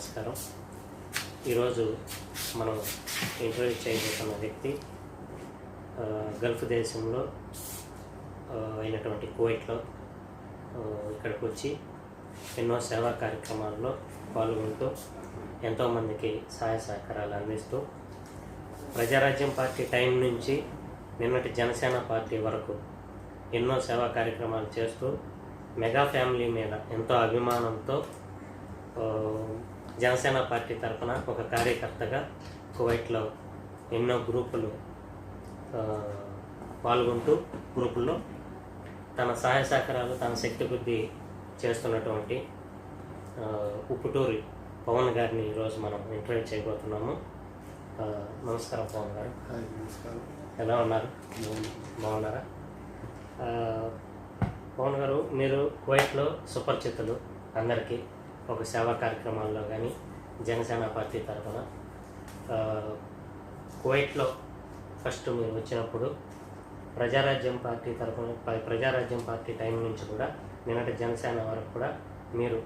నమస్కారం. ఈరోజు మనం ఇంటర్వ్యూ చేయబోతున్న వ్యక్తి గల్ఫ్ దేశంలో అయినటువంటి కువైట్లో ఇక్కడికి వచ్చి ఎన్నో సేవా కార్యక్రమాల్లో పాల్గొంటూ ఎంతోమందికి సహాయ సహకారాలు అందిస్తూ ప్రజారాజ్యం పార్టీ టైం నుంచి నిన్నటి జనసేన పార్టీ వరకు ఎన్నో సేవా కార్యక్రమాలు చేస్తూ మెగా ఫ్యామిలీ మీద ఎంతో అభిమానంతో జనసేన పార్టీ తరఫున ఒక కార్యకర్తగా కువైట్లో ఎన్నో గ్రూపులు పాల్గొంటూ గ్రూపుల్లో తన సహాయ సహకారాలు తన శక్తి బుద్ధి చేస్తున్నటువంటి ఉప్పుటూరి పవన్ గారిని ఈరోజు మనం ఇంటర్వ్యూ చేయబోతున్నాము. నమస్కారం పవన్ గారు. నమస్కారం. ఎలా ఉన్నారు? బాగున్నారా? పవన్ గారు, మీరు కువైట్లో సుపరిచితులు అందరికీ. ఒక సేవా కార్యక్రమాల్లో కానీ జనసేన పార్టీ తరఫున కువైట్లో ఫస్ట్ మీరు వచ్చినప్పుడు ప్రజారాజ్యం పార్టీ తరఫున ప్రజారాజ్యం పార్టీ టైం నుంచి కూడా నిన్నటి జనసేన వరకు కూడా మీరు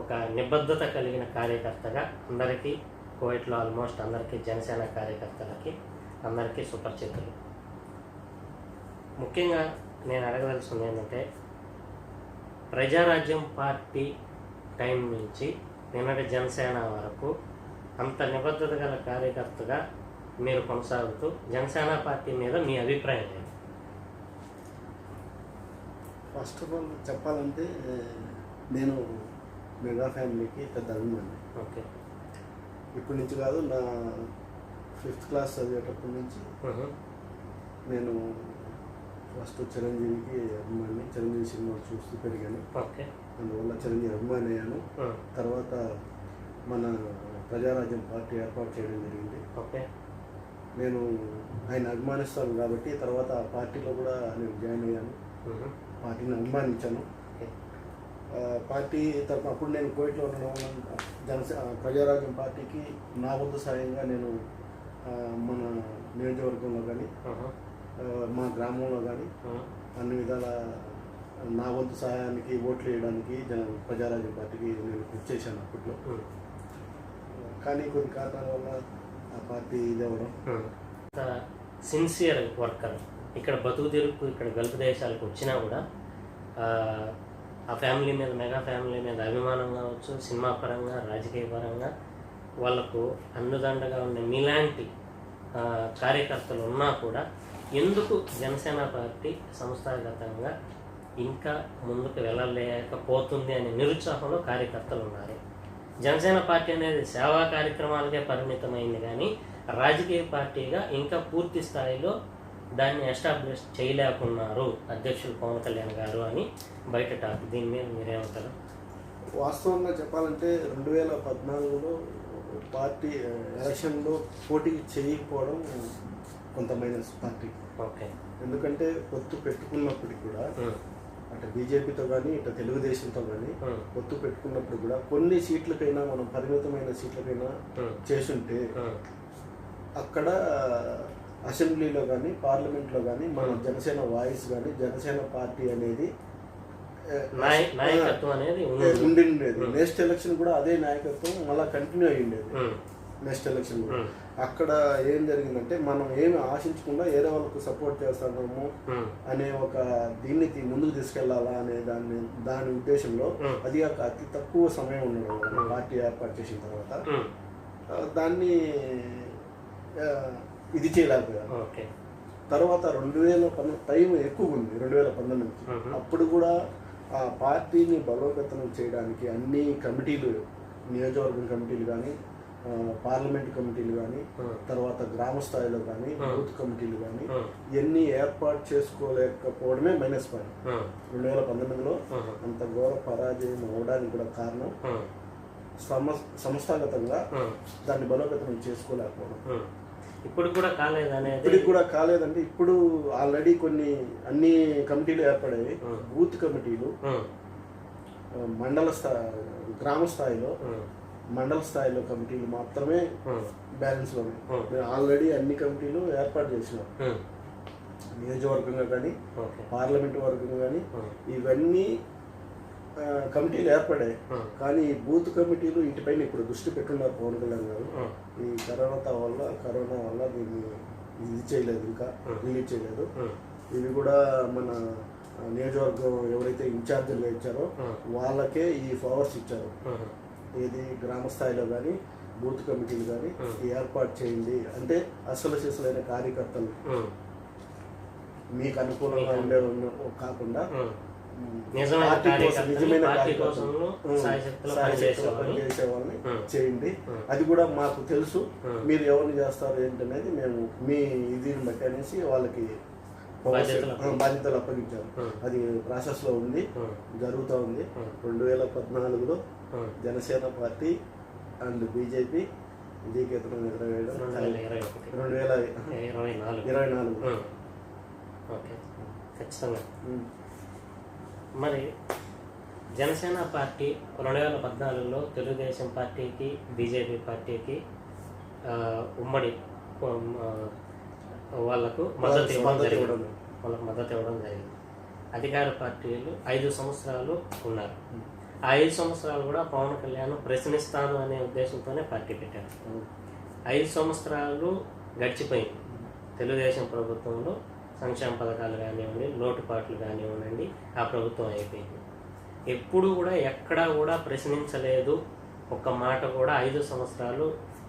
ఒక నిబద్ధత కలిగిన కార్యకర్తగా అందరికీ కువైట్లో ఆల్మోస్ట్ అందరికీ జనసేన కార్యకర్తలకి అందరికీ సుపరిచితులు. ముఖ్యంగా నేను అడగదలుచుకుంది ఏంటంటే, ప్రజారాజ్యం పార్టీ టైం నుంచి నిన్నటి జనసేన వరకు అంత నిబద్ధత గల కార్యకర్తగా మీరు కొనసాగుతూ జనసేన పార్టీ మీద మీ అభిప్రాయం ఏంటి? ఫస్ట్ ఆఫ్ ఆల్ చెప్పాలంటే నేను మెగా ఫ్యామిలీకి పెద్ద అభిమాని. ఓకే. ఇప్పటి నుంచి కాదు, నా 5th క్లాస్ చదివేటప్పటి నుంచి నేను ఫస్ట్ చిరంజీవికి అభిమాని. చిరంజీవి సినిమా చూస్తూ పెరిగాను. ఓకే. అందువల్ల చిరంజీవి అభిమాని అయ్యాను. తర్వాత మన ప్రజారాజ్యం పార్టీ ఏర్పాటు చేయడం జరిగింది. ఓకే. నేను ఆయన అభిమానిస్తాను కాబట్టి తర్వాత ఆ పార్టీలో కూడా నేను జాయిన్ అయ్యాను. పార్టీని అభిమానించాను. పార్టీ తరఫున అప్పుడు నేను కువైట్లో ఉండడం ప్రజారాజ్యం పార్టీకి నా వంతు సాయంగా నేను మన నియోజకవర్గంలో కానీ మా గ్రామంలో కానీ అన్ని విధాల నా వంతు సహాయానికి ఓట్లు వేయడానికి ప్రజారాజ్యం పార్టీకి నేను కృషి చేశాను అప్పట్లో. కానీ కొన్ని కారణాల వల్ల ఆ పార్టీ ఇదవ్వడం. సిన్సియర్ వర్కర్ ఇక్కడ బతుకు తెరుపు ఇక్కడ గల్ఫ్ దేశాలకు వచ్చినా కూడా ఆ ఫ్యామిలీ మీద మెగా ఫ్యామిలీ మీద అభిమానం కావచ్చు, సినిమా పరంగా రాజకీయ పరంగా వాళ్ళకు అండుదండగా ఉండే మీలాంటి కార్యకర్తలు ఉన్నా కూడా ఎందుకు జనసేన పార్టీ సంస్థాగతంగా ఇంకా ముందుకు వెళ్ళలేకపోతుంది అనే నిరుత్సాహంలో కార్యకర్తలు ఉన్నారు. జనసేన పార్టీ అనేది సేవా కార్యక్రమాలకే పరిమితమైంది కానీ రాజకీయ పార్టీగా ఇంకా పూర్తి స్థాయిలో దాన్ని ఎస్టాబ్లిష్ చేయలేకున్నారు అధ్యక్షులు పవన్ కళ్యాణ్ గారు అని బయట టాక్. దీని మీద మీరేమంటారు? వాస్తవంగా చెప్పాలంటే 2014లో పార్టీ ఎలక్షన్లో పోటీ చేయకపోవడం కొంత మైనస్ పార్టీ. ఓకే. ఎందుకంటే పొత్తు పెట్టుకున్నప్పటికీ కూడా అంటే బీజేపీతో కానీ ఇట్లా తెలుగుదేశంతో కానీ పొత్తు పెట్టుకున్నప్పుడు కూడా కొన్ని సీట్లకైనా మనం పరిమితమైన సీట్లకైనా చేసుంటే అక్కడ అసెంబ్లీలో కానీ పార్లమెంట్లో కానీ మన జనసేన వాయిస్ కానీ జనసేన పార్టీ అనేది నాయకత్వం అనేది ఉండిండేది. నెక్స్ట్ ఎలక్షన్ కూడా అదే నాయకత్వం మళ్ళీ కంటిన్యూ అయ్యిండేది. నెక్స్ట్ ఎలక్షన్ కూడా అక్కడ ఏం జరిగిందంటే, మనం ఏమి ఆశించకుండా ఏదో వాళ్ళకు సపోర్ట్ చేస్తున్నాము అనే ఒక దీన్ని ముందుకు తీసుకెళ్లాలా అనే దాని ఉద్దేశంలో అది అతి తక్కువ సమయం ఉండడం పార్టీ ఏర్పాటు చేసిన తర్వాత దాన్ని ఇది చేయలేకపోయారు. తర్వాత 2019 టైం ఎక్కువ ఉంది. 2019 అప్పుడు కూడా ఆ పార్టీని బలోపేతం చేయడానికి అన్ని కమిటీలు, నియోజకవర్గం కమిటీలు కానీ పార్లమెంట్ కమిటీలు కానీ తర్వాత గ్రామ స్థాయిలో కానీ బూత్ కమిటీలు కానీ ఇవన్నీ ఏర్పాటు చేసుకోలేకపోవడమే మైనస్ పాయింట్. 2019లో అంత ఘోర పరాజయం అవడానికి కూడా కారణం సంస్థాగతంగా దాన్ని బలోపేతం చేసుకోలేకపోవడం. ఇప్పుడు కూడా కాలేదనేది. ఇప్పటికి కూడా కాలేదంటే ఇప్పుడు ఆల్రెడీ అన్ని కమిటీలు ఏర్పడాయి. బూత్ కమిటీలు గ్రామ స్థాయిలో మండల స్థాయిలో కమిటీలు మాత్రమే బ్యాలెన్స్ లో ఉన్నాయి. ఆల్రెడీ అన్ని కమిటీలు ఏర్పాటు చేసినాం. నియోజకవర్గంగా కానీ పార్లమెంట్ వర్గంగా కానీ ఇవన్నీ కమిటీలు ఏర్పడాయి. కానీ ఈ బూత్ కమిటీలు వీటిపైన ఇప్పుడు దృష్టి పెట్టున్నారు పవన్ కళ్యాణ్ గారు. ఈ కరోనా వల్ల దీన్ని ఇది చేయలేదు, ఇంకా రిలీజ్ చేయలేదు. ఇవి కూడా మన నియోజకవర్గం ఎవరైతే ఇన్ఛార్జీలుగా ఇచ్చారో వాళ్ళకే ఈ పవర్స్ ఇచ్చారు. ఇది గ్రామ స్థాయిలో కానీ బూత్ కమిటీలు కానీ ఏర్పాటు చేయండి అంటే అసలు సిసలైన కార్యకర్తలు మీకు అనుకూలంగా ఉండే కాకుండా నిజమైన కార్యకర్తలు పనిచేసే వాళ్ళని చేయండి. అది కూడా మాకు తెలుసు, మీరు ఎవరిని చేస్తారు ఏంటనేది మేము మీ ఇదిని బట్టి అనేసి వాళ్ళకి బాధ్యతలు అప్పగించారు. అది ప్రాసెస్ లో ఉంది, జరుగుతూ ఉంది. 2014లో జనసేన పార్టీ అండ్ బీజేపీ విజయకేతనం ఎగరవేయడం 2024. ఓకే, ఖచ్చితంగా. మరి జనసేన పార్టీ 2014లో తెలుగుదేశం పార్టీకి బీజేపీ పార్టీకి ఉమ్మడి వాళ్ళకు మద్దతు ఇవ్వడం జరిగింది. అధికార పార్టీలు 5 సంవత్సరాలు ఉన్నారు. ఆ 5 సంవత్సరాలు కూడా పవన్ కళ్యాణ్ ప్రశ్నిస్తాను అనే ఉద్దేశంతోనే పార్టీ పెట్టారు. 5 సంవత్సరాలు గడిచిపోయింది. తెలుగుదేశం ప్రభుత్వంలో సంక్షేమ పథకాలు కానివ్వండి, లోటుపాట్లు కానివ్వండి, ఆ ప్రభుత్వం అయిపోయింది. ఎప్పుడు కూడా ఎక్కడా కూడా ప్రశ్నించలేదు. ఒక్క మాట కూడా 5 సంవత్సరాలు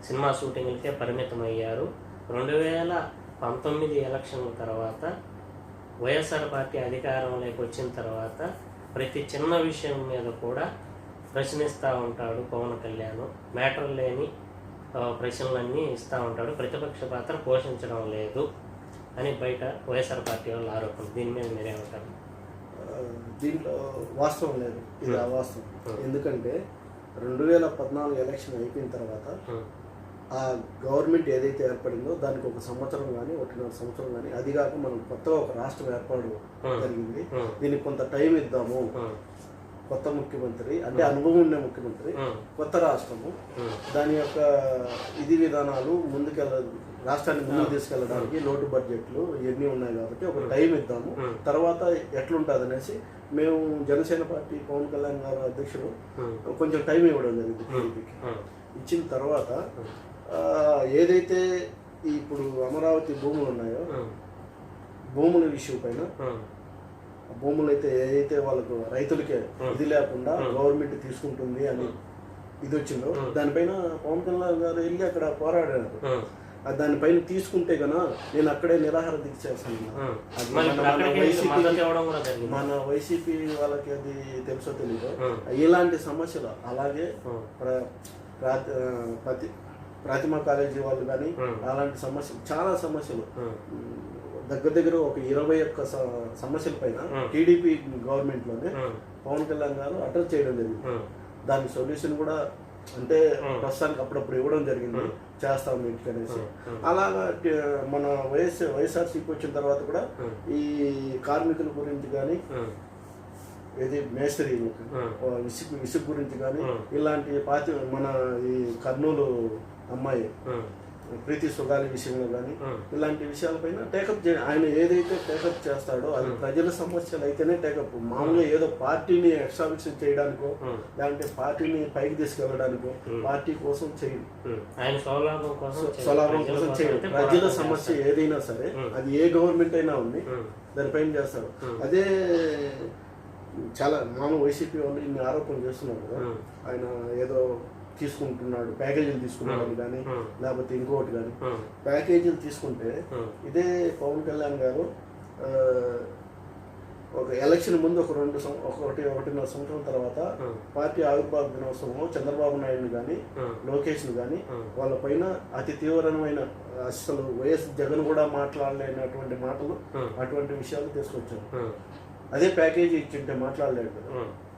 సినిమా షూటింగ్లకే పరిమితమయ్యారు. 2019 ఎలక్షన్ల తర్వాత వైఎస్ఆర్ పార్టీ అధికారంలోకి వచ్చిన తర్వాత ప్రతి చిన్న విషయం మీద కూడా ప్రశ్నిస్తూ ఉంటాడు పవన్ కళ్యాణ్. మ్యాటర్ లేని ప్రశ్నలన్నీ ఇస్తూ ఉంటాడు. ప్రతిపక్ష పాత్ర పోషించడం లేదు అని బయట వైఎస్ఆర్ పార్టీ వాళ్ళ ఆరోపణ. దీని మీద మీరేమంటారు? దీంట్లో వాస్తవం లేదు, ఇది అవాస్తవం. ఎందుకంటే 2014 ఎలక్షన్ అయిపోయిన తర్వాత ఆ గవర్నమెంట్ ఏదైతే ఏర్పడిందో దానికి 1 సంవత్సరం కానీ 1.5 సంవత్సరం కానీ, అది కాక మనం కొత్తగా ఒక రాష్ట్రం ఏర్పాటు జరిగింది. దీనికి కొంత టైం ఇద్దాము. కొత్త ముఖ్యమంత్రి అంటే అనుభవం ఉండే ముఖ్యమంత్రి, కొత్త రాష్ట్రము, దాని యొక్క విధానాలు రాష్ట్రాన్ని ముందుకు తీసుకెళ్ళడానికి లోటు బడ్జెట్లు ఇవన్నీ ఉన్నాయి కాబట్టి ఒక టైం ఇద్దాము, తర్వాత ఎట్లుంటుంది అనేసి మేము జనసేన పార్టీ పవన్ కళ్యాణ్ గారు అధ్యక్షుడు కొంచెం టైం ఇవ్వడం జరిగింది టీడీపీకి. ఇచ్చిన తర్వాత ఏదైతే ఇప్పుడు అమరావతి భూములు ఉన్నాయో భూముల ఇష్యూ పైన, భూములు అయితే ఏదైతే వాళ్ళకు రైతులకే ఇది లేకుండా గవర్నమెంట్ తీసుకుంటుంది అని ఇది వచ్చిందో దానిపైన పవన్ కళ్యాణ్ గారు వెళ్ళి అక్కడ పోరాడారు. దానిపైన తీసుకుంటే గన నేను అక్కడే నిరాహార దీక్ష చేస్తాను. మన వైసీపీ వాళ్ళకి అది తెలుసో తెలీదు. ఇలాంటి సమస్యలు అలాగే ప్రతిమ కాలేజీ వాళ్ళు కానీ అలాంటి సమస్యలు, చాలా సమస్యలు, దగ్గర ఒక 21 సమస్యల పైన టీడీపీ గవర్నమెంట్ లోనే పవన్ కళ్యాణ్ గారు అటెండ్ చేయడం జరిగింది. దాని సొల్యూషన్ కూడా అంటే ప్రస్తుతానికి అప్పుడప్పుడు ఇవ్వడం జరిగింది, చేస్తాం ఇంటికి అనేసి. అలాగా మన వైఎస్ఆర్సీపీ వచ్చిన తర్వాత కూడా ఈ కార్మికుల గురించి కానీ, ఇది మేస్త్రి ఇసుక గురించి కానీ, ఇలాంటి మన ఈ కర్నూలు అమ్మాయి ప్రీతి సుగాలి విషయంలో కానీ ఇలాంటి విషయాలపైన టేకప్ ఆయన ఏదైతే టేకప్ చేస్తాడో అది ప్రజల సమస్యలు అయితేనే టేకప్. మామూలుగా ఏదో పార్టీని ఎక్స్ట్రావిక్షన్ చేయడానికో లేదంటే పార్టీని పైకి తీసుకెళ్ళడానికో పార్టీ కోసం చేయడు, ఆయన స్వలాభం కోసం చేయడు. ప్రజల సమస్య ఏదైనా సరే అది ఏ గవర్నమెంట్ అయినా ఉంది దానిపైన చేస్తాడు. అదే చాలా మామూలు వైసీపీ వాళ్ళు ఇన్ని ఆరోపణలు చేస్తున్నారు కదా, ఆయన ఏదో తీసుకుంటున్నాడు, ప్యాకేజీలు తీసుకున్నాడు కానీ లేకపోతే ఇంకోటి కానీ. ప్యాకేజీలు తీసుకుంటే ఇదే పవన్ కళ్యాణ్ గారు ఒక ఎలక్షన్ ముందు ఒక 1.5 సంవత్సరం తర్వాత పార్టీ ఆవిర్భావ దినోత్సవం చంద్రబాబు నాయుడు కానీ లోకేష్ను కానీ వాళ్ళ పైన అతి తీవ్రమైన, అసలు వైఎస్ జగన్ కూడా మాట్లాడలేనటువంటి మాటలు, అటువంటి విషయాలు తీసుకొచ్చారు. అదే ప్యాకేజీ ఇచ్చింటే మాట్లాడలేదు కదా.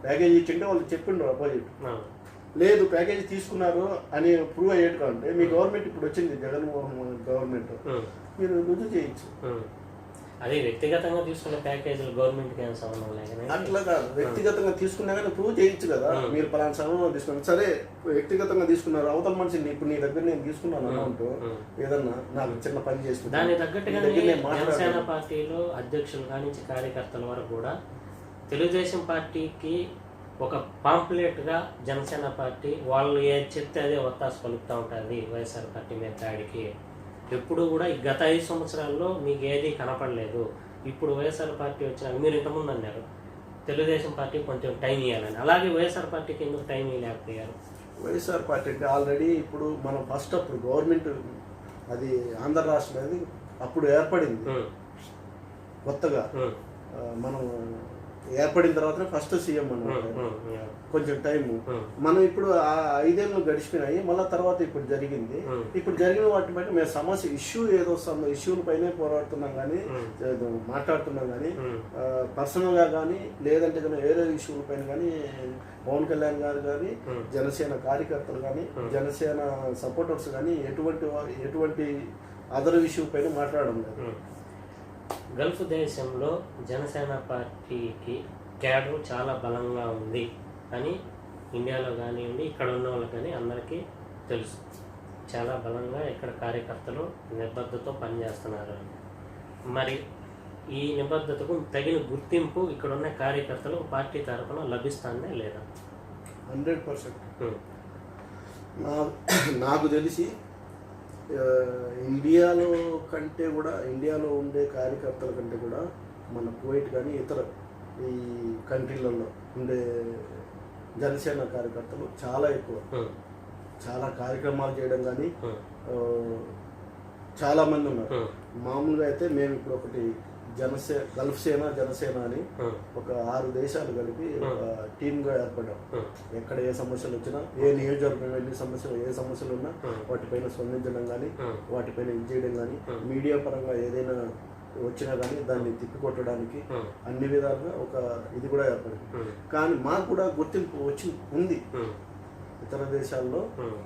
ప్యాకేజీ ఇచ్చింటే వాళ్ళు చెప్పిండ్రు అపోజిట్, లేదు ప్యాకేజీ తీసుకున్నారు అని ప్రూవ్ అయ్యేది కంటే మీ గవర్నమెంట్ ఇప్పుడు వచ్చింది జగన్మోహన్ గవర్నమెంట్, మీరు రుజువు చేయొచ్చు. అదే వ్యక్తిగతంగా తీసుకున్న ప్యాకేజీలు గవర్నమెంట్కి ఏమైనా సంబంధం లేదు, అట్లా కాదు. వ్యక్తిగతంగా తీసుకున్నా కానీ ప్రూవ్ చేయొచ్చు కదా, మీరు పలానా సమయంలో తీసుకున్నారు. సరే వ్యక్తిగతంగా తీసుకున్నారు, అవతల మనిషిని ఇప్పుడు నీ దగ్గర నేను తీసుకున్నాను అమౌంట్ ఏదన్నా నాకు చిన్న పని చేసుకున్నాను, దాని తగ్గట్టుగా జనసేన పార్టీలో అధ్యక్షుల నుంచి కార్యకర్తల వరకు కూడా తెలుగుదేశం పార్టీకి ఒక పాంప్లెట్గా జనసేన పార్టీ వాళ్ళు ఏది చెప్తే అదే ఒత్తాసు పలుకుతూ ఉంటుంది వైఎస్ఆర్ పార్టీ మీద దాడికి. ఎప్పుడు కూడా ఈ గత 5 సంవత్సరాల్లో మీకు ఏది కనపడలేదు. ఇప్పుడు వైఎస్ఆర్ పార్టీ వచ్చినాక మీరు ఇంతకుముందు అన్నారు తెలుగుదేశం పార్టీ కొంచెం టైం ఇవ్వాలని, అలాగే వైఎస్ఆర్ పార్టీకి ఎందుకు టైం ఇవ్వలేకపోయారు? వైఎస్ఆర్ పార్టీ అంటే ఆల్రెడీ ఇప్పుడు మనం ఫస్ట్ అప్పుడు గవర్నమెంట్ అది ఆంధ్ర రాష్ట్రం అనేది అప్పుడు ఏర్పడింది కొత్తగా. మనం ఏర్పడిన తర్వాత ఫస్ట్ సీఎం అన్నమాట. కొంచెం టైము మనం ఇప్పుడు ఆ 5 ఏళ్ళు గడిచిపోయినాయి. మళ్ళీ తర్వాత ఇప్పుడు జరిగింది. ఇప్పుడు జరిగిన వాటి బట్టి మేము సమస్య ఇష్యూ ఏదో ఇష్యూల పైనే పోరాడుతున్నాం కానీ మాట్లాడుతున్నాం కానీ పర్సనల్గా కానీ లేదంటే కానీ వేరే ఇష్యూల పైన కానీ పవన్ కళ్యాణ్ గారు కానీ జనసేన కార్యకర్తలు కానీ జనసేన సపోర్టర్స్ కానీ ఎటువంటి అదర్ ఇష్యూ పైన మాట్లాడడం లేదు. గల్ఫ్ దేశంలో జనసేన పార్టీకి క్యాడర్ చాలా బలంగా ఉంది అని ఇండియాలో కానివ్వండి ఇక్కడ ఉన్న వాళ్ళకి కానీ అందరికీ తెలుసు. చాలా బలంగా ఇక్కడ కార్యకర్తలు నిబద్ధతతో పనిచేస్తున్నారు. మరి ఈ నిబద్ధతకు తగిన గుర్తింపు ఇక్కడ ఉన్న కార్యకర్తలకు పార్టీ తరఫున లభిస్తుందా లేదా? 100%. నాకు తెలిసి ఇండియాలో కంటే కూడా ఇండియాలో ఉండే కార్యకర్తల కంటే కూడా మన కువైట్ కానీ ఇతర ఈ కంట్రీలలో ఉండే జనసేన కార్యకర్తలు చాలా ఎక్కువ. చాలా కార్యక్రమాలు చేయడం కానీ చాలామంది ఉన్నారు. మామూలుగా అయితే మేము ఇప్పుడు ఒకటి గల్ఫ్ సేన జనసేన అని ఒక 6 దేశాలు కలిపి టీమ్గా ఏర్పడ్డాం. ఎక్కడ ఏ సమస్యలు వచ్చినా ఏ నియోజకవర్గం వెళ్ళి ఏ సమస్యలు ఉన్నా వాటిపైన స్పందించడం కానీ వాటిపైన ఇది చేయడం కానీ మీడియా పరంగా ఏదైనా వచ్చినా కానీ దాన్ని తిప్పికొట్టడానికి అన్ని విధాలుగా ఒక ఇది కూడా ఏర్పడింది. కానీ మాకు కూడా గుర్తింపు ఉంది. ఇతర దేశాల్లో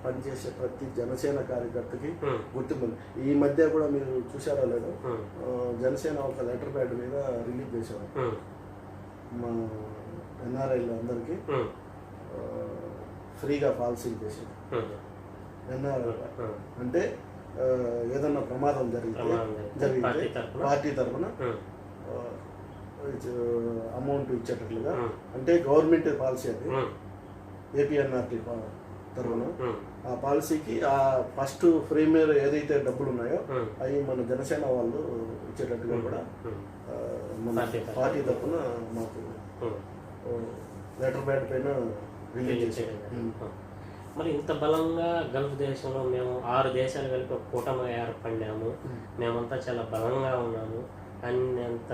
పనిచేసే ప్రతి జనసేన కార్యకర్తకి గుర్తింపు. ఈ మధ్య కూడా మీరు చూసారా లేదో జనసేన ఒక లెటర్ ప్యాడ్ మీద రిలీజ్ చేశారు మా ఎన్ఆర్ఐలు అందరికీ ఫ్రీగా పాలసీ చేశారు. ఎన్ఆర్ఐ అంటే ఏదన్నా ప్రమాదం జరిగితే పార్టీ తరఫున అమౌంట్ ఇచ్చేటట్లుగా, అంటే గవర్నమెంట్ పాలసీ అది ఏపీఎన్ఆర్టీ తరఫున ఆ పాలసీకి ఆ ఫస్ట్ ప్రీమియర్ ఏదైతే డబ్బులు ఉన్నాయో అవి మన జనసేన వాళ్ళు ఇచ్చేటట్టుగా కూడా మన పార్టీ తరఫున మాకు లెటర్ ప్యాడ్ పైన రిలీజ్ చేసేది. మరి ఇంత బలంగా గల్ఫ్ దేశంలో మేము 6 దేశాలు కలిపి ఒక కూటమి ఏర్పడినాము, మేమంతా చాలా బలంగా ఉన్నాము అన్నంత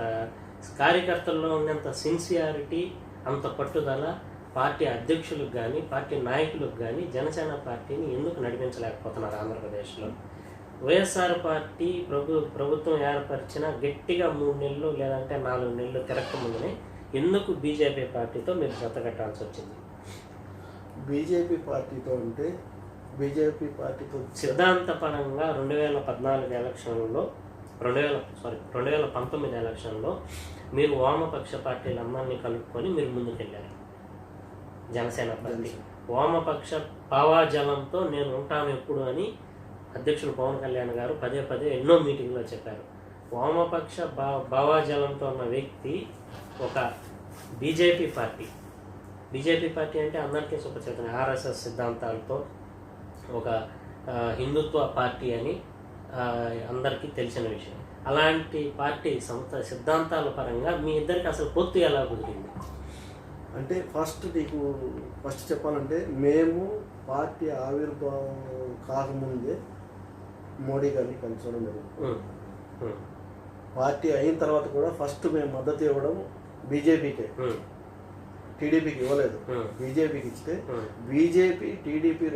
కార్యకర్తల్లో ఉన్నంత సిన్సియారిటీ అంత పట్టుదల పార్టీ అధ్యక్షులకు కానీ పార్టీ నాయకులకు కానీ జనసేన పార్టీని ఎందుకు నడిపించలేకపోతున్నారు ఆంధ్రప్రదేశ్లో? వైఎస్ఆర్ పార్టీ ప్రభుత్వం ఏర్పరిచిన గట్టిగా 3 నెలలు లేదంటే 4 నెలలు తిరగక ముందునే ఎందుకు బీజేపీ పార్టీతో మీరు జతకట్టాల్సి వచ్చింది? బీజేపీ పార్టీతో అంటే బీజేపీ పార్టీతో సిద్ధాంతపరంగా 2014 ఎలక్షన్లో 2019 ఎలక్షన్లో మీరు వామపక్ష పార్టీలందరినీ కలుపుకొని మీరు ముందుకెళ్ళారు. జనసేన పార్టీ వామపక్ష భావాజలంతో నేను ఉంటాను ఎప్పుడు అని అధ్యక్షుడు పవన్ కళ్యాణ్ గారు పదే ఎన్నో మీటింగ్లో చెప్పారు. వామపక్ష భావాజలంతో ఉన్న వ్యక్తి ఒక బీజేపీ పార్టీ అంటే అందరికీ సుపరిచితం, ఆర్ఎస్ఎస్ సిద్ధాంతాలతో ఒక హిందుత్వ పార్టీ అని అందరికీ తెలిసిన విషయం. అలాంటి పార్టీ సిద్ధాంతాల పరంగా మీ ఇద్దరికి అసలు పొత్తు ఎలా కుదిరింది? అంటే ఫస్ట్ చెప్పాలంటే మేము పార్టీ ఆవిర్భావం కాకముందే మోడీ గారిని కలిసడం జరిగింది. పార్టీ అయిన తర్వాత కూడా ఫస్ట్ మేము మద్దతు ఇవ్వడం బీజేపీకే, టీడీపీకి ఇవ్వలేదు. బీజేపీకి ఇస్తే బీజేపీ టీడీపీ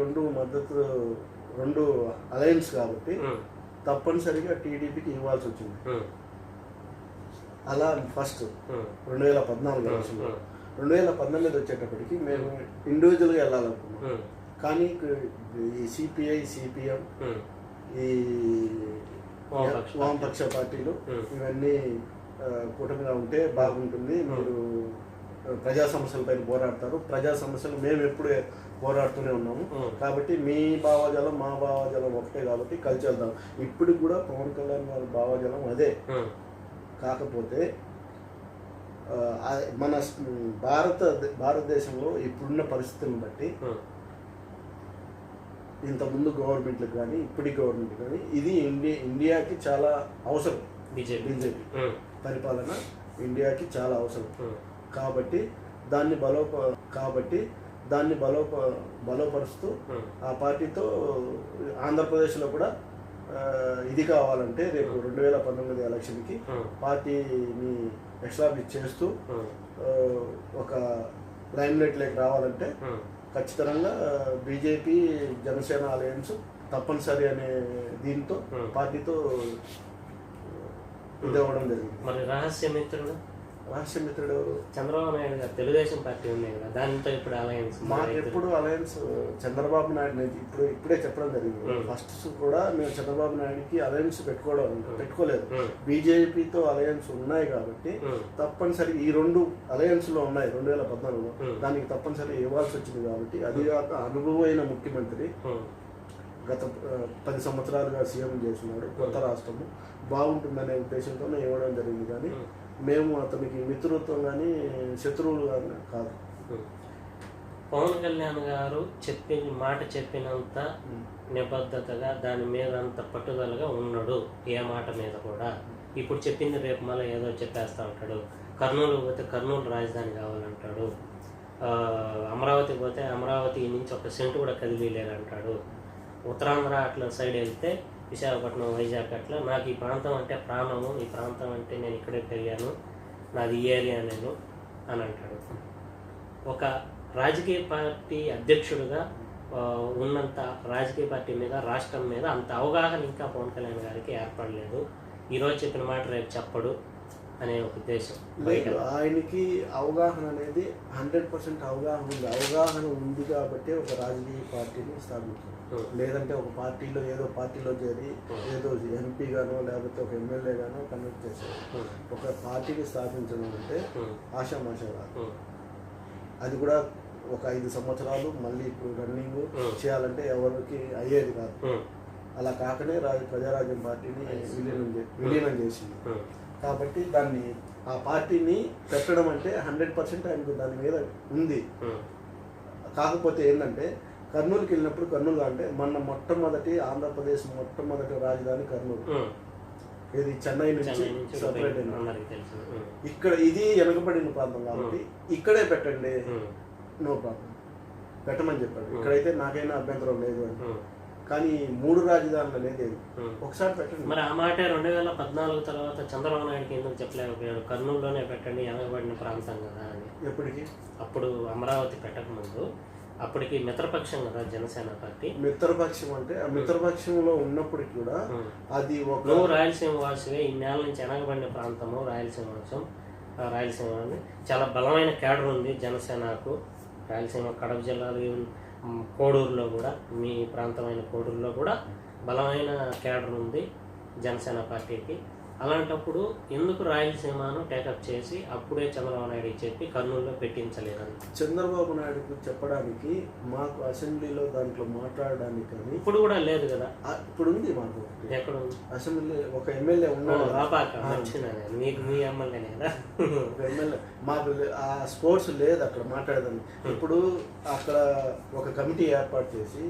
రెండు అలయన్స్ కాబట్టి తప్పనిసరిగా టీడీపీకి ఇవ్వాల్సి వచ్చింది. అలా ఫస్ట్ 2014 ఎలక్షన్లో 2019 వచ్చేటప్పటికి మేము ఇండివిజువల్గా వెళ్ళాలనుకున్నాం. కానీ ఈ సిపిఐ సిపిఎం ఈ వామపక్ష పార్టీలు ఇవన్నీ కూటమిగా ఉంటే బాగుంటుంది, మీరు ప్రజా సమస్యలపైన పోరాడతారు, ప్రజా సమస్యలు మేము ఎప్పుడే పోరాడుతూనే ఉన్నాము కాబట్టి మీ భావజాలం మా భావజాలం ఒకటే కాబట్టి కలిసి వెళ్దాం. ఇప్పటికి కూడా పవన్ కళ్యాణ్ గారి భావజాలం అదే. కాకపోతే మన భారతదేశంలో ఇప్పుడున్న పరిస్థితులను బట్టి ఇంతకుముందు గవర్నమెంట్లకు కానీ ఇప్పటి గవర్నమెంట్ కానీ ఇది ఇండియాకి చాలా అవసరం. బీజేపీ పరిపాలన ఇండియాకి చాలా అవసరం కాబట్టి దాన్ని బలోపరుస్తూ ఆ పార్టీతో ఆంధ్రప్రదేశ్లో కూడా ఇది కావాలంటే రేపు 2019 ఎలక్షన్కి పార్టీని ఎస్టాబ్లిష్ చేస్తూ ఒక లైమ్లైట్లోకి రావాలంటే ఖచ్చితంగా బీజేపీ జనసేన అలయన్స్ తప్పనిసరి అనే దీంతో పార్టీతో ఇదవ్వడం జరిగింది. మరి రహస్యమిత్రుడు చంద్రబాబు నాయుడు గారు తెలుగుదేశం పార్టీ ఉన్నాయి కదా, దానితో ఇప్పుడు అలయన్స్ మాకు ఎప్పుడు అలయన్స్ చంద్రబాబు నాయుడు ఇప్పుడే చెప్పడం జరిగింది. ఫస్ట్ కూడా మేము చంద్రబాబు నాయుడుకి అలయన్స్ పెట్టుకోలేదు. బీజేపీతో అలయన్స్ ఉన్నాయి కాబట్టి తప్పనిసరి ఈ 2 అలయన్స్ లో ఉన్నాయి 2014లో, దానికి తప్పనిసరి ఇవ్వాల్సి వచ్చింది కాబట్టి అది కాక అనుభవమైన ముఖ్యమంత్రి గత 10 సంవత్సరాలుగా సీఎం చేస్తున్నాడు. కొత్త రాష్ట్రము బాగుంటుందనే ఉద్దేశంతోనే ఇవ్వడం జరిగింది. కానీ మేము అతనికి మిత్రుత్వం కానీ శత్రువులు కానీ కాదు. పవన్ కళ్యాణ్ గారు చెప్పినంత నిబద్ధతగా దాని మీద అంత పట్టుదలగా ఉన్నాడు. ఏ మాట మీద కూడా ఇప్పుడు చెప్పింది రేపు మళ్ళీ ఏదో చెప్పేస్తూ ఉంటాడు. కర్నూలు పోతే కర్నూలు రాజధాని కావాలంటాడు. అమరావతి పోతే అమరావతి నుంచి 1 సెంటు కూడా కదిలీలేరు అంటాడు. ఉత్తరాంధ్ర అట్లా సైడ్ వెళ్తే విశాఖపట్నం, వైజాగ్ అట్లా నాకు ఈ ప్రాంతం అంటే ప్రాణము, ఈ ప్రాంతం అంటే నేను ఇక్కడే పెరిగాను, నాది ఈ ఏరియా నేను అని అంటాడు. ఒక రాజకీయ పార్టీ అధ్యక్షుడిగా ఉన్నంత రాజకీయ పార్టీ మీద, రాష్ట్రం మీద అంత అవగాహన ఇంకా పవన్ కళ్యాణ్ గారికి ఏర్పడలేదు. ఈరోజు చెప్పిన మాట రేపు చెప్పడు అనే ఒక ఉద్దేశం. ఆయనకి అవగాహన అనేది 100% అవగాహన ఉంది కాబట్టి ఒక రాజకీయ పార్టీని స్థాపించారు. లేదంటే ఒక పార్టీలో పార్టీలో చేరి ఏదో ఎంపీ గానో లేకపోతే ఒక ఎమ్మెల్యే గానో కన్వర్ట్ చేశారు. ఒక పార్టీని స్థాపించడం అంటే ఆషామాషా కాదు. అది కూడా ఒక 5 సంవత్సరాలు మళ్ళీ ఇప్పుడు రన్నింగ్ చేయాలంటే ఎవరికి అయ్యేది కాదు. అలా కాకనే ప్రజారాజ్యం పార్టీని విలీనం చేసింది. కాబట్టి ఆ పార్టీని పెట్టడం అంటే 100% ఆయనకు దాని మీద ఉంది. కాకపోతే ఏంటంటే కర్నూలుకి వెళ్ళినప్పుడు కర్నూలు అంటే మొట్టమొదటి ఆంధ్రప్రదేశ్ మొట్టమొదటి రాజధాని కర్నూలు. ఇది చెన్నై నుంచి సపరేట్ అయింది. ఇక్కడ ఇది వెనకబడిన ప్రాంతం కాబట్టి ఇక్కడే పెట్టండి, నో ప్రాబ్లం, పెట్టమని చెప్పాడు. ఇక్కడైతే నాకైనా అభ్యంతరం లేదు అని. కానీ 3 రాజధానులు అనేది ఒకసారి పెట్టండి. మరి ఆ మాట 2014 తర్వాత చంద్రబాబు నాయుడుకి ఎందుకు చెప్పలేకపోయాడు? కర్నూలులోనే పెట్టండి, వెనకబడిన ప్రాంతం కదా అని. ఎప్పటికి? అప్పుడు అమరావతి పెట్టకముందు అప్పటికి మిత్రపక్షం కదా జనసేన పార్టీ. మిత్రపక్షం అంటే ఆ మిత్రపక్షంలో ఉన్నప్పటికి కూడా అది నువ్వు రాయలసీమ వాసివే, ఇన్నేళ్ళ నుంచి వెనకబడిన ప్రాంతము రాయలసీమ వాసం. రాయలసీమ చాలా బలమైన కేడర్ ఉంది జనసేనకు. రాయలసీమ కడప జిల్లాలో కోడూరులో కూడా, మీ ప్రాంతమైన కోడూరులో కూడా బలమైన కేడర్ ఉంది జనసేన పార్టీకి. అలాంటప్పుడు ఎందుకు రాయలసీమను టేకప్ చేసి అప్పుడే చంద్రబాబు నాయుడు చెప్పి కర్నూలులో పెట్టించలేదని? చంద్రబాబు నాయుడుకు చెప్పడానికి మాకు అసెంబ్లీలో దాంట్లో మాట్లాడడానికి కానీ ఇప్పుడు కూడా లేదు కదా. ఇప్పుడు ఉంది మాకు. ఎక్కడ ఉంది? అసెంబ్లీ ఒక ఎమ్మెల్యే ఉన్నాడు. మీకు మీ ఎమ్మెల్యేనే కదా. ఒక ఎమ్మెల్యే మాకు ఆ స్పోర్ట్స్ లేదు అక్కడ మాట్లాడదాన్ని. ఇప్పుడు అక్కడ ఒక కమిటీ ఏర్పాటు చేసి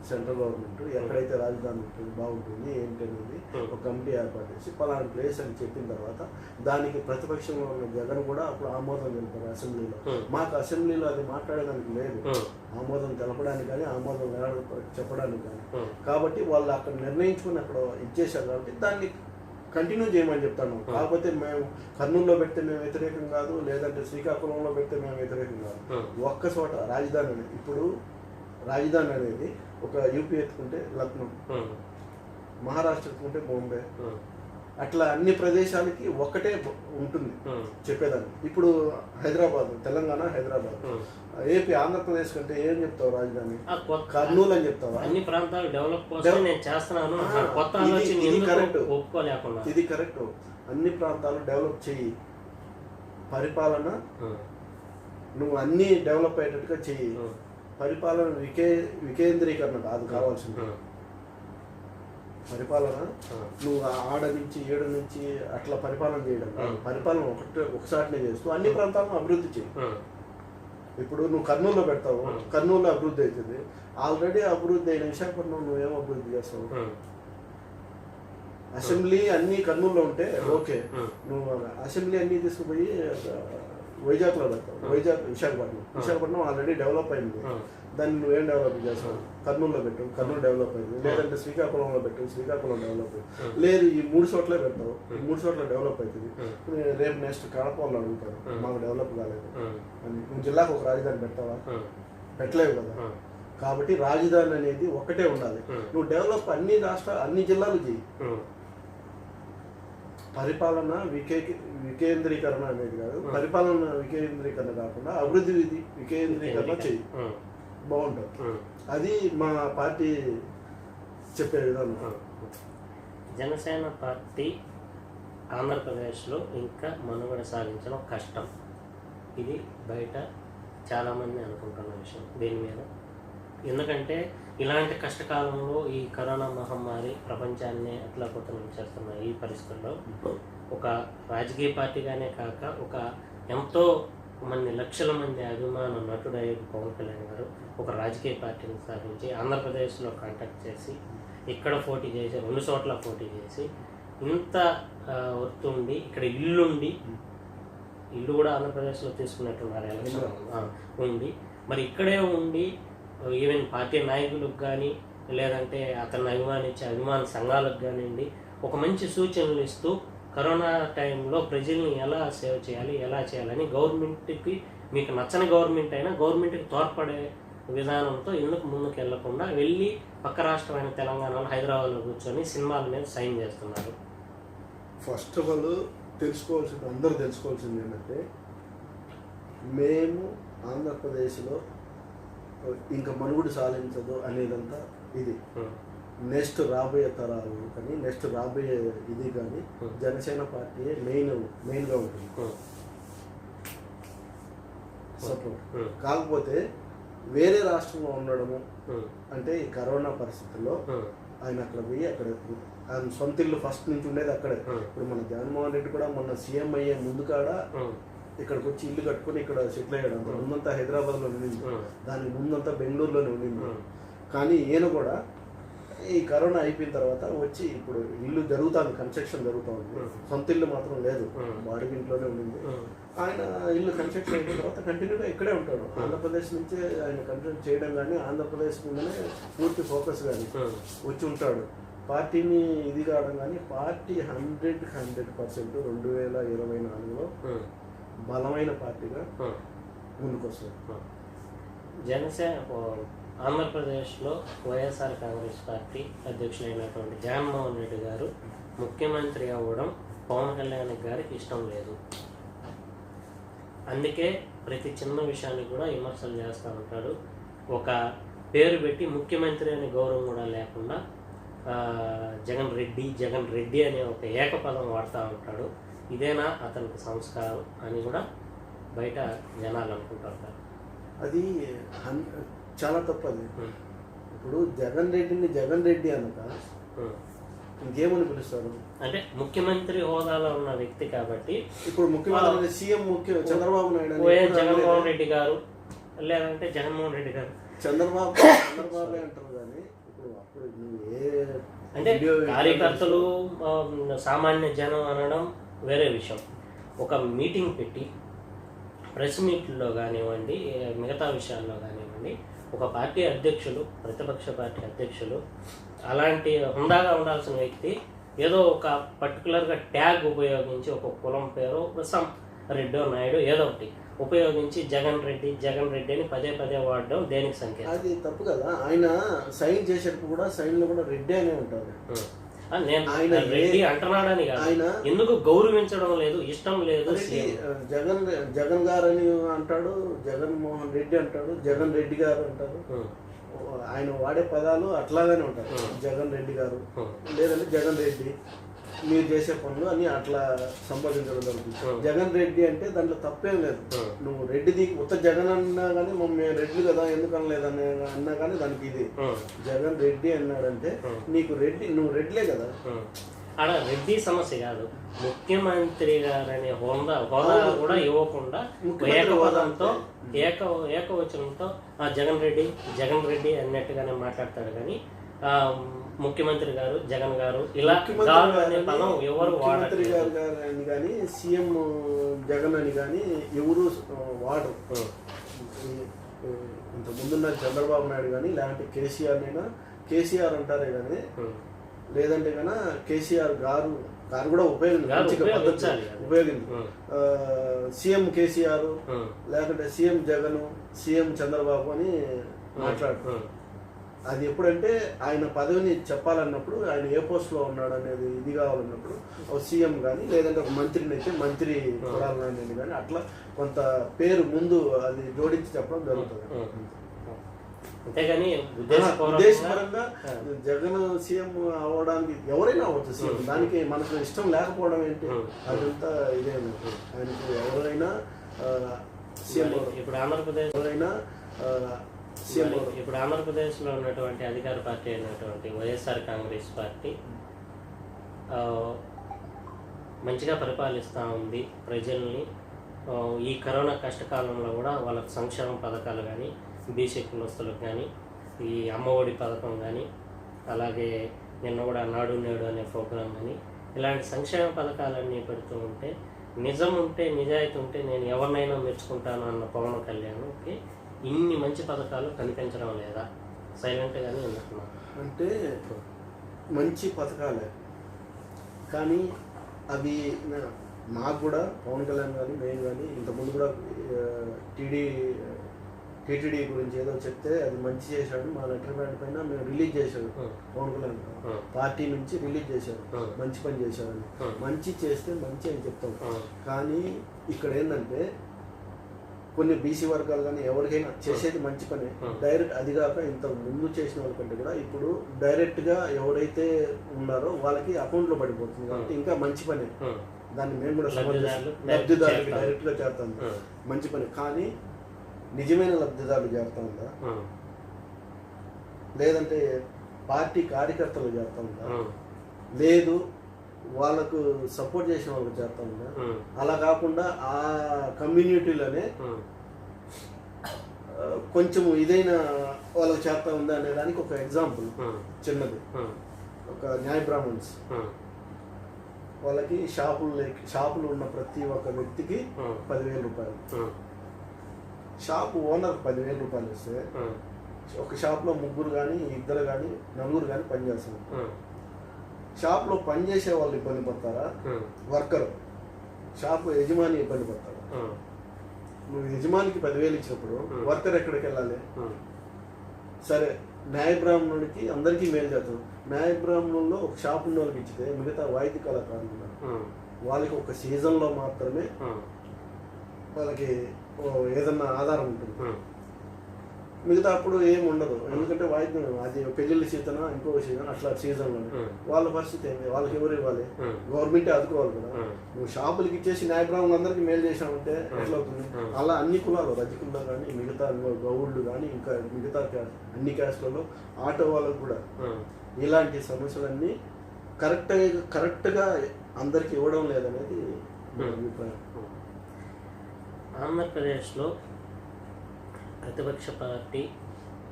సెంట్రల్ గవర్నమెంట్ ఎక్కడైతే రాజధాని ఉంటుంది బాగుంటుంది ఏంటి అనేది ఒక కమిటీ ఏర్పాటు చేసి పలానా ప్లేస్ అని చెప్పిన తర్వాత దానికి ప్రతిపక్షంలో ఉన్న జగన్ కూడా అప్పుడు ఆమోదం తెలిపారు అసెంబ్లీలో. మాకు అసెంబ్లీలో అది మాట్లాడడానికి లేదు, ఆమోదం తెలపడానికి కానీ ఆమోదం చెప్పడానికి కానీ. కాబట్టి వాళ్ళు అక్కడ నిర్ణయించుకుని అక్కడ ఇచ్చేసారు కాబట్టి దాన్ని కంటిన్యూ చేయమని చెప్తాను. కాకపోతే మేము కర్నూలులో పెడితే మేము వ్యతిరేకం కాదు, లేదంటే శ్రీకాకుళంలో పెడితే మేము వ్యతిరేకం కాదు. ఒక్క చోట రాజధాని అనేది, ఇప్పుడు రాజధాని అనేది ఒక యూపీ ఎత్తుకుంటే లక్నో, మహారాష్ట్ర ఎత్తుకుంటే బాంబే, అట్లా అన్ని ప్రదేశాలకి ఒక్కటే ఉంటుంది చెప్పేదాన్ని. ఇప్పుడు హైదరాబాద్, తెలంగాణ హైదరాబాద్, ఏపీ ఆంధ్రప్రదేశ్ కంటే ఏం చెప్తావు రాజధాని? కర్నూలు అని చెప్తావా? అన్ని ప్రాంతాలు డెవలప్ కోసం నేను చేస్తున్నాను. ఇది కరెక్ట్, ఇది కరెక్ట్. అన్ని ప్రాంతాలు డెవలప్ చెయ్యి, పరిపాలన నువ్వు అన్ని డెవలప్ అయ్యేటట్టుగా చెయ్యి. పరిపాలన వికేంద్రీకరణ కాదు కావాల్సింది. పరిపాలన నువ్వు ఆడ నుంచి 7 నుంచి అట్లా పరిపాలన చేయడం కాదు. పరిపాలన ఒకసారినే చేస్తూ అన్ని ప్రాంతాలను అభివృద్ధి చేయి. ఇప్పుడు నువ్వు కర్నూలులో పెడతావు, కర్నూలులో అభివృద్ధి అవుతుంది. ఆల్రెడీ అభివృద్ధి అయిన విశాఖపట్నం నువ్వేం అభివృద్ధి చేస్తావు? అసెంబ్లీ అన్ని కర్నూలులో ఉంటే ఓకే, నువ్వు అసెంబ్లీ అన్ని తీసుకుపోయి వైజాగ్లో పెడతావు. విశాఖపట్నం ఆల్రెడీ డెవలప్ అయింది, దాన్ని నువ్వేం డెవలప్ చేస్తావు? కర్నూలులో పెట్టు, కర్నూలు డెవలప్ అయింది. లేదంటే శ్రీకాకుళంలో పెట్టు, శ్రీకాకుళం డెవలప్ అయింది. లేదు ఈ 3 చోట్లే పెడతావు, ఈ 3 చోట్ల డెవలప్ అవుతుంది. రేపు నెక్స్ట్ కడప వాళ్ళు అడుగుతారు, మాకు డెవలప్ కాలేదు అని. నువ్వు జిల్లాకు ఒక రాజధాని పెడతావా? పెట్టలేవు కదా. కాబట్టి రాజధాని అనేది ఒకటే ఉండాలి. నువ్వు డెవలప్ అన్ని జిల్లాలు చేయి. పరిపాలన వికేంద్రీకరణ అనేది కాదు, పరిపాలన వికేంద్రీకరణ కాకుండా అభివృద్ధి వికేంద్రీకరణ చెయ్యి, బాగుంటుంది. అది మా పార్టీ చెప్పే విధానం. జనసేన పార్టీ ఆంధ్రప్రదేశ్లో ఇంకా మనుగడ సాగించడం కష్టం. ఇది బయట చాలామంది అనుకుంటున్న విషయం దీని మీద. ఎందుకంటే ఇలాంటి కష్టకాలంలో ఈ కరోనా మహమ్మారి ప్రపంచాన్ని అతలాకుతలం చేస్తున్న ఈ పరిస్థితుల్లో ఒక రాజకీయ పార్టీగానే కాక ఒక ఎంతో లక్షల మంది అభిమాన నటుడయ్యే పవన్ కళ్యాణ్ గారు ఒక రాజకీయ పార్టీని స్థాపించి ఆంధ్రప్రదేశ్లో కాంటాక్ట్ చేసి ఇక్కడ పోటీ చేసి 2 చోట్ల పోటీ చేసి ఇంత వర్తుండి ఇక్కడ ఇల్లు కూడా ఆంధ్రప్రదేశ్లో తీసుకున్నట్టున్నారు ఎలక్షన్ ఉండి, మరి ఇక్కడే ఉండి ఈవెన్ పార్టీ నాయకులకు కానీ లేదంటే అతన్ని అభిమానించే అభిమాన సంఘాలకు కానివ్వండి ఒక మంచి సూచనలు ఇస్తూ కరోనా టైంలో ప్రజల్ని ఎలా సేవ్ చేయాలి, ఎలా చేయాలని గవర్నమెంట్కి, మీకు నచ్చని గవర్నమెంట్ అయినా గవర్నమెంట్కి తోడ్పడే విధానంతో ఎందుకు ముందుకు వెళ్లకుండా వెళ్ళి పక్క రాష్ట్రమైన తెలంగాణలో హైదరాబాద్లో కూర్చొని సినిమాల మీద సైన్ చేస్తున్నారు. ఫస్ట్ ఆఫ్ ఆల్ అందరూ తెలుసుకోవాల్సింది ఏంటంటే, మేము ఆంధ్రప్రదేశ్లో ఇంకా మనుగుడు సాధించదు అనేదంతా ఇది. నెక్స్ట్ రాబోయే తరాలు కానీ నెక్స్ట్ రాబోయే ఇది కానీ జనసేన పార్టీయే మెయిన్గా ఉంటుంది సపోర్ట్. కాకపోతే వేరే రాష్ట్రంలో ఉండడము అంటే ఈ కరోనా పరిస్థితుల్లో ఆయన అక్కడ పోయి ఆయన సొంత ఇల్లు ఫస్ట్ నుంచి ఉండేది అక్కడే. ఇప్పుడు మన జగన్మోహన్ రెడ్డి కూడా మొన్న సీఎం అయ్యే ముందు కాడ ఇక్కడికి వచ్చి ఇల్లు కట్టుకుని ఇక్కడ సెటిల్ అయ్యాడు. అంత ముందంతా హైదరాబాద్లో ఉండింది, దానికి ముందంతా బెంగళూరులోనే ఉండింది. కానీ ఈయన కూడా ఈ కరోనా అయిపోయిన తర్వాత వచ్చి ఇప్పుడు ఇల్లు జరుగుతుంది, కన్స్ట్రక్షన్ జరుగుతూ ఉంది. సొంత ఇల్లు మాత్రం లేదు, బాడీ ఇంట్లోనే ఉండింది. ఆయన ఇల్లు కన్స్ట్రక్షన్ అయిపోయిన తర్వాత కంటిన్యూగా ఇక్కడే ఉంటాడు. ఆంధ్రప్రదేశ్ నుంచే ఆయన కన్స్ట్రక్షన్ చేయడం కానీ ఆంధ్రప్రదేశ్ మీదనే పూర్తి ఫోకస్ కానీ వచ్చి ఉంటాడు. పార్టీని ఇది కావడం కానీ పార్టీ 100% 2024లో బలమైన పార్టీగా ముందుకు వస్తుంది. జనసేన ఆంధ్రప్రదేశ్లో వైఎస్ఆర్ కాంగ్రెస్ పార్టీ అధ్యక్షులైనటువంటి జగన్మోహన్ రెడ్డి గారు ముఖ్యమంత్రి అవ్వడం పవన్ కళ్యాణ్ గారికి ఇష్టం లేదు. అందుకే ప్రతి చిన్న విషయాన్ని కూడా విమర్శలు చేస్తూ ఉంటాడు. ఒక పేరు పెట్టి ముఖ్యమంత్రి అనే గౌరవం కూడా లేకుండా జగన్ రెడ్డి అనే ఒక ఏకపదం వాడుతూ ఉంటాడు. ఇదేనా అతనికి సంస్కారం అని కూడా బయట జనాలు అనుకుంటుంటారు. అది చాలా తప్పది. ఇప్పుడు జగన్ రెడ్డి అనక ఇంకేమని పిలుస్తారు అంటే ముఖ్యమంత్రి హోదాలో ఉన్న వ్యక్తి కాబట్టి ఇప్పుడు ముఖ్యమంత్రి సీఎం చంద్రబాబు నాయుడు జగన్మోహన్ రెడ్డి గారు లేదంటే జగన్మోహన్ రెడ్డి గారు చంద్రబాబే అంటారు. కానీ ఇప్పుడు అప్పుడు అంటే కార్యకర్తలు సామాన్య జనం అనడం వేరే విషయం. ఒక మీటింగ్ పెట్టి ప్రెస్ మీట్లో కానివ్వండి మిగతా విషయాల్లో కానివ్వండి ఒక పార్టీ అధ్యక్షులు, ప్రతిపక్ష పార్టీ అధ్యక్షులు అలాంటి హుందాగా ఉండాల్సిన వ్యక్తి ఏదో ఒక పర్టికులర్గా ట్యాగ్ ఉపయోగించి ఒక కులం పేరు సమ్ రెడ్డో నాయుడు ఏదో ఒకటి ఉపయోగించి జగన్ రెడ్డి అని పదే వాడడం దేనికి సంకేతం? అది తప్పు కదా. ఆయన సైన్ చేసేటప్పుడు కూడా సైన్లో కూడా రెడ్డి అనే ఉంటారు. ఆయన రెడ్డి అంటున్నాడని ఆయన ఎందుకు గౌరవించడం లేదు, ఇష్టం లేదు. జగన్ గారు అని అంటాడు, జగన్మోహన్ రెడ్డి అంటాడు, జగన్ రెడ్డి గారు అంటారు. ఆయన వాడే పదాలు అట్లాగానే ఉంటారు. జగన్ రెడ్డి గారు లేదంటే జగన్ రెడ్డి మీరు చేసే పనులు అని అట్లా సంపాదించడం జరుగుతుంది. జగన్ రెడ్డి అంటే దాంట్లో తప్పేం లేదు. నువ్వు రెడ్డిది ఉత్త జగన్ అన్నా కానీ మేము రెడ్డి కదా ఎందుకు అనలేదని అన్నా కానీ దానికి ఇది జగన్ రెడ్డి అన్నాడంటే నీకు రెడ్డి నువ్వు రెడ్లే కదా. ఆడ రెడ్డి సమస్య కాదు, ముఖ్యమంత్రి గారనే హోదా కూడా ఇవ్వకుండా ఏకపదంతో ఏకవచనంతో జగన్ రెడ్డి అన్నట్టుగానే మాట్లాడతాడు. కానీ ముఖ్యమంత్రి గారు జగన్ గారు ఇలా అనే పదం ఎవరు ముఖ్యమంత్రి గారు అని కానీ సీఎం జగన్ అని కానీ ఎవరు వాడరు. ఇంత ముందున్న చంద్రబాబు నాయుడు కానీ లేదంటే కేసీఆర్ అంటారే కానీ లేదంటే కన్నా కేసీఆర్ గారు కూడా ఉపయోగించి సీఎం కేసీఆర్ లేకుంటే సీఎం జగన్ సీఎం చంద్రబాబు అని మాట్లాడుతారు. అది ఎప్పుడంటే ఆయన పదవిని చెప్పాలన్నప్పుడు ఆయన ఏ పోస్ట్లో ఉన్నాడు అనేది ఇది కావాలన్నప్పుడు ఒక సీఎం కానీ లేదంటే ఒక మంత్రిని అయితే మంత్రి చూడాలనేది కానీ అట్లా కొంత పేరు ముందు అది జోడించి చెప్పడం జరుగుతుంది. అంతేగాని ఉద్దేశపరంగా జగన్ సీఎం అవ్వడానికి ఎవరైనా అవ్వచ్చు సీఎం, దానికి మనకు ఇష్టం లేకపోవడం ఏంటి, అదంతా ఇదేమి. ఆయనకు ఎవరైనా సీఎం ఇప్పుడు ఆంధ్రప్రదేశ్ ఎవరైనా ఇప్పుడు ఆంధ్రప్రదేశ్లో ఉన్నటువంటి అధికార పార్టీ అయినటువంటి వైఎస్ఆర్ కాంగ్రెస్ పార్టీ మంచిగా పరిపాలిస్తూ ఉంది ప్రజల్ని. ఈ కరోనా కష్టకాలంలో కూడా వాళ్ళకి సంక్షేమ పథకాలు కానీ బీసీ కులస్తులకు కానీ ఈ అమ్మఒడి పథకం కానీ అలాగే నిన్న కూడా నాడు నేడు అనే ప్రోగ్రాం కానీ ఇలాంటి సంక్షేమ పథకాలన్నీ పెడుతూ ఉంటే నిజం ఉంటే నిజాయితీ ఉంటే నేను ఎవరినైనా మెచ్చుకుంటాను అన్న పవన్ కళ్యాణ్కి ఇన్ని మంచి పథకాలు కనిపించడం లేదా? సైలెంట్గానే ఉంటున్నాను. అంటే మంచి పథకాలే కానీ అవి మాకు కూడా పవన్ కళ్యాణ్ కానీ మేము కానీ ఇంతకుముందు కూడా టీటీడీ గురించి ఏదో చెప్తే అది మంచి చేశాడు, మా లెటర్ ప్యాడ్ పైన మేము రిలీజ్ చేశాడు పవన్ కళ్యాణ్ పార్టీ నుంచి రిలీజ్ చేశాడు, మంచి పని చేశాడని. మంచి చేస్తే మంచి అని చెప్తాం. కానీ ఇక్కడ ఏంటంటే కొన్ని బీసీ వర్గాలు కానీ ఎవరికైనా చేసేది మంచి పని డైరెక్ట్, అది కాక ఇంత ముందు చేసిన వాళ్ళకంటే కూడా ఇప్పుడు డైరెక్ట్గా ఎవరైతే ఉన్నారో వాళ్ళకి అకౌంట్లో పడిపోతుంది కాబట్టి ఇంకా మంచి పని. దాన్ని మేము కూడా లబ్ధిదారులకి డైరెక్ట్గా చేస్తాం మంచి పని. కానీ నిజమైన లబ్ధిదారులు చేరుతా ఉందా లేదంటే పార్టీ కార్యకర్తలు చేరుతా ఉందా లేదు వాళ్ళకు సపోర్ట్ చేసిన వాళ్ళకి చేరుతా ఉందా? అలా కాకుండా ఆ కమ్యూనిటీలోనే కొంచెం ఇదైన వాళ్ళకి చేరుతా ఉందా అనే దానికి ఒక ఎగ్జాంపుల్ చిన్నది. ఒక న్యాయ బ్రాహ్మణ్స్ వాళ్ళకి షాపులు ఉన్న ప్రతి ఒక్క వ్యక్తికి 10,000 రూపాయలు, షాపు ఓనర్ 10,000 రూపాయలు ఇస్తే ఒక షాప్లో 3 కానీ 2 కానీ 4 కానీ పనిచేస్తారు. షాప్లో పనిచేసే వాళ్ళు ఇబ్బంది పడతారా? వర్కర్ షాపు యజమాని ఇబ్బంది పడతారా? నువ్వు యజమానికి 10,000 ఇచ్చినప్పుడు వర్కర్ ఎక్కడికి వెళ్ళాలి? సరే న్యాయ బ్రాహ్మణుడికి అందరికీ మేలు చేస్తారు. న్యాయ బ్రాహ్మణుల్లో ఒక షాప్ ఉన్న వాళ్ళకి ఇచ్చితే మిగతా వాయిద్య కళాకారులు వాళ్ళకి ఒక సీజన్లో మాత్రమే వాళ్ళకి ఏదన్నా ఆధారం ఉంటుంది, మిగతా అప్పుడు ఏమి ఉండదు. ఎందుకంటే వాయిద్యం అది పెళ్లిళ్ళ సీజన్ ఇంకో సీజన్ అట్లా సీజన్లో వాళ్ళ పరిస్థితి ఏంటి? వాళ్ళకి ఎవరు ఇవ్వాలి? గవర్నమెంటే ఆదుకోవాలి కదా. నువ్వు షాపులకి ఇచ్చేసి న్యాయ బ్రాహ్మణులు అందరికీ మేలు చేసామంటే ఎట్లా అవుతుంది? అలా అన్ని కులాలు రజకుల్లో కానీ మిగతా గౌళ్ళు కానీ ఇంకా మిగతా అన్ని క్యాస్ట్లలో ఆటో వాళ్ళకు కూడా ఇలాంటి సమస్యలన్నీ కరెక్ట్గా అందరికి ఇవ్వడం లేదనేది నా అభిప్రాయం. ఆంధ్రప్రదేశ్లో ప్రతిపక్ష పార్టీ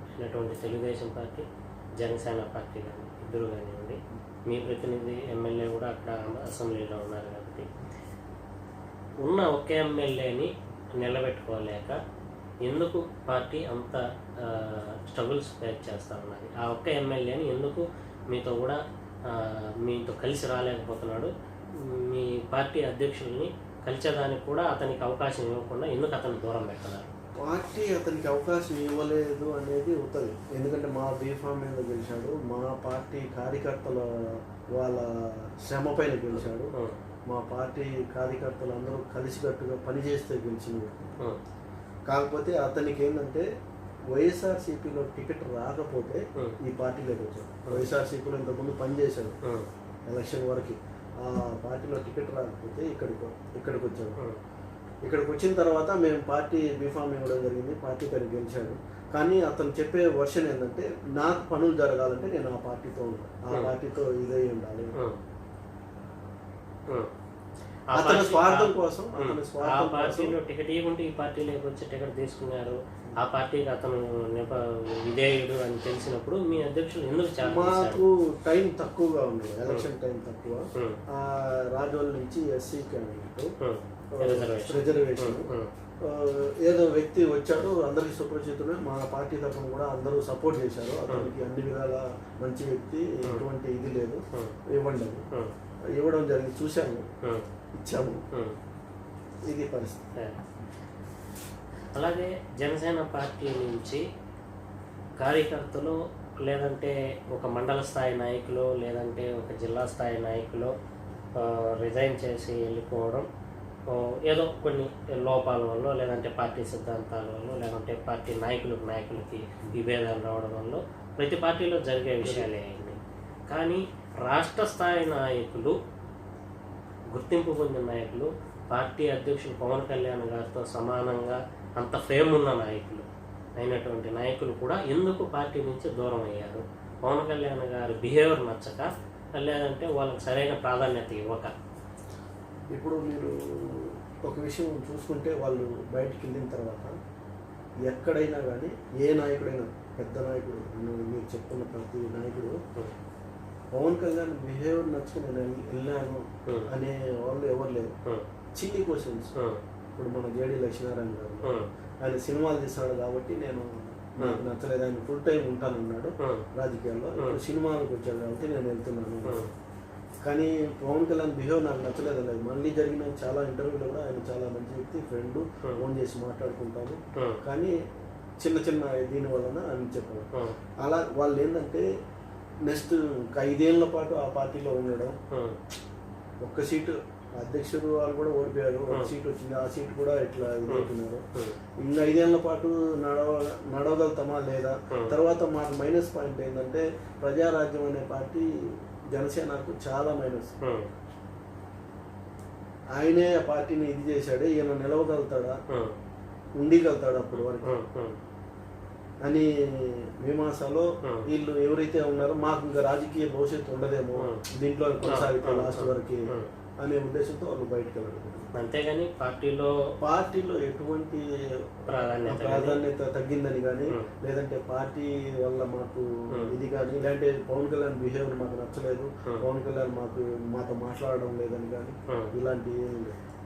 అయినటువంటి తెలుగుదేశం పార్టీ జనసేన పార్టీ కానీ ఇద్దరు కానివ్వండి, మీ ప్రతినిధి ఎమ్మెల్యే కూడా అక్కడ అసెంబ్లీలో ఉన్నారు కాబట్టి ఉన్న ఒకే ఎమ్మెల్యేని నిలబెట్టుకోలేక ఎందుకు పార్టీ అంత స్ట్రగుల్స్ ఫేస్ చేస్తూ ఉన్నది? ఆ ఒక్క ఎమ్మెల్యేని ఎందుకు మీతో కలిసి రాలేకపోతున్నాడు? మీ పార్టీ అధ్యక్షుల్ని కలిసేదానికి కూడా అతనికి అవకాశం ఇవ్వకుండా ఎందుకు అతన్ని దూరం పెడుతున్నారు? పార్టీ అతనికి అవకాశం ఇవ్వలేదు అనేది అవుతుంది. ఎందుకంటే మా బీఫామ్ మీద గెలిచాడు, మా పార్టీ కార్యకర్తల వాళ్ళ శ్రమ పైన గెలిచాడు, మా పార్టీ కార్యకర్తలు అందరూ కలిసికట్టుగా పనిచేస్తే గెలిచినవి. కాకపోతే అతనికి ఏంటంటే వైఎస్ఆర్సీపీలో టికెట్ రాకపోతే ఈ పార్టీలోకి వచ్చాడు. వైఎస్ఆర్సీపీలో ఇంతకుముందు పనిచేశాడు ఎలక్షన్ వరకు. ఆ పార్టీలో టికెట్ రాకపోతే ఇక్కడికి వచ్చాడు. ఇక్కడికి వచ్చిన తర్వాత మేము పార్టీ బీఫామ్ ఇవ్వడం జరిగింది, పార్టీ పేరు గెలిచాడు. కానీ అతను చెప్పే వర్షన్ ఏంటంటే నాకు పనులు జరగాలంటే నేను ఆ పార్టీతో ఉండాలి, ఆ పార్టీతో ఇదే ఉండాలి. అతని స్వార్థం కోసం ఆ పార్టీలో టికెట్ ఇవ్వకుంటే ఈ పార్టీలోకి వచ్చి టికెట్ తీసుకున్నారు, ఆ పార్టీకి అతను విధేయుడు అని తెలిసినప్పుడు మీ అధ్యక్షులు ఎందుకు మాకు టైం తక్కువగా ఉంది, ఎలక్షన్ టైం తక్కువ. రాజోల్ నుంచి ఎస్సీ క్యాండిడేట్ రిజర్వేషన్ ఏదో వ్యక్తి వచ్చాడు, అందరికి సుపరిచితుడే, మా పార్టీ తరఫున కూడా అందరూ సపోర్ట్ చేశారు. అతనికి అన్ని విధాల మంచి వ్యక్తి, ఎటువంటి ఇది లేదు, ఇవ్వండి ఇవ్వడం జరిగింది. చూశాము, ఇచ్చాము. ఇది పరిస్థితి. అలాగే జనసేన పార్టీ నుంచి కార్యకర్తలు లేదంటే ఒక మండల స్థాయి నాయకులు లేదంటే ఒక జిల్లా స్థాయి నాయకులు రిజైన్ చేసి వెళ్ళిపోవడం ఏదో కొన్ని లోపాల వల్ల లేదంటే పార్టీ సిద్ధాంతాల వల్ల లేదంటే పార్టీ నాయకులకి విభేదాలు రావడం వల్ల ప్రతి పార్టీలో జరిగే విషయాలే అయింది. కానీ రాష్ట్ర స్థాయి నాయకులు, గుర్తింపు పొందిన నాయకులు, పార్టీ అధ్యక్షులు పవన్ కళ్యాణ్ గారితో సమానంగా అంత ఫేమ్ ఉన్న నాయకులు అయినటువంటి నాయకులు కూడా ఎందుకు పార్టీ నుంచి దూరం అయ్యారు? పవన్ కళ్యాణ్ గారి బిహేవియర్ నచ్చక లేదంటే వాళ్ళకి సరైన ప్రాధాన్యత ఇవ్వక? ఇప్పుడు మీరు ఒక విషయం చూసుకుంటే వాళ్ళు బయటికి వెళ్ళిన తర్వాత ఎక్కడైనా కానీ ఏ నాయకుడైనా, పెద్ద నాయకుడు, మీరు చెప్పుకున్న ప్రతి నాయకుడు పవన్ కళ్యాణ్ బిహేవియర్ నచ్చుకుని నేను వెళ్ళాను అనే వాళ్ళు ఎవరు లేరు. చిన్ని క్వశ్చన్స్. ఇప్పుడు మన జేడి లక్ష్మీనారాయణ గారు ఆయన సినిమాలు తీస్తున్నాడు కాబట్టి నేను నాకు నచ్చలేదు, ఆయన ఫుల్ టైం ఉంటానన్నాడు రాజకీయాల్లో. ఇప్పుడు సినిమాలకు వచ్చాడు కాబట్టి నేను వెళ్తున్నాను. కానీ పవన్ కళ్యాణ్ బిహేవ్ నాకు నచ్చలేదు లేదు. మళ్ళీ జరిగిన చాలా ఇంటర్వ్యూలో కూడా ఆయన చాలా మంచి వ్యక్తి, ఫ్రెండ్, ఫోన్ చేసి మాట్లాడుకుంటాము. కానీ చిన్న చిన్న దీని వలన అని చెప్పారు. అలా వాళ్ళు ఏంటంటే నెక్స్ట్ 5 ఏళ్ల పాటు ఆ పార్టీలో ఉండడం, ఒక్క సీటు అధ్యక్షుడు వాళ్ళు కూడా ఓడిపోయారు, ఒక సీట్ వచ్చింది, ఆ సీట్ కూడా ఇట్లా ఇదవుతున్నారు. ఇంకా 5 ఏళ్ల పాటు నడవగలుగుతామా లేదా? తర్వాత మాకు మైనస్ పాయింట్ ఏంటంటే ప్రజారాజ్యం అనే పార్టీ జనసేనకు చాలా మైనస్. ఆయనే ఆ పార్టీని ఇది చేశాడు, ఈయన నిలవగలుగుతాడా, ఉండగలుగుతాడా అప్పటి వరకు అని మీమాంసలో వీళ్ళు ఎవరైతే ఉన్నారో మాకు ఇంకా రాజకీయ భవిష్యత్తు ఉండదేమో దీంట్లో కొనసాగితే లాస్ట్ వరకు అనే ఉద్దేశంతో వాళ్ళు బయటకు వెళ్ళడం. అంతేగాని పార్టీలో ఎటువంటి ప్రాధాన్యత తగ్గిందని కానీ లేదంటే పార్టీ వల్ల మాకు ఇది కానీ లేదంటే పవన్ కళ్యాణ్ బిహేవియర్ మాకు నచ్చలేదు, పవన్ కళ్యాణ్ మాతో మాట్లాడడం లేదని కానీ ఇలాంటి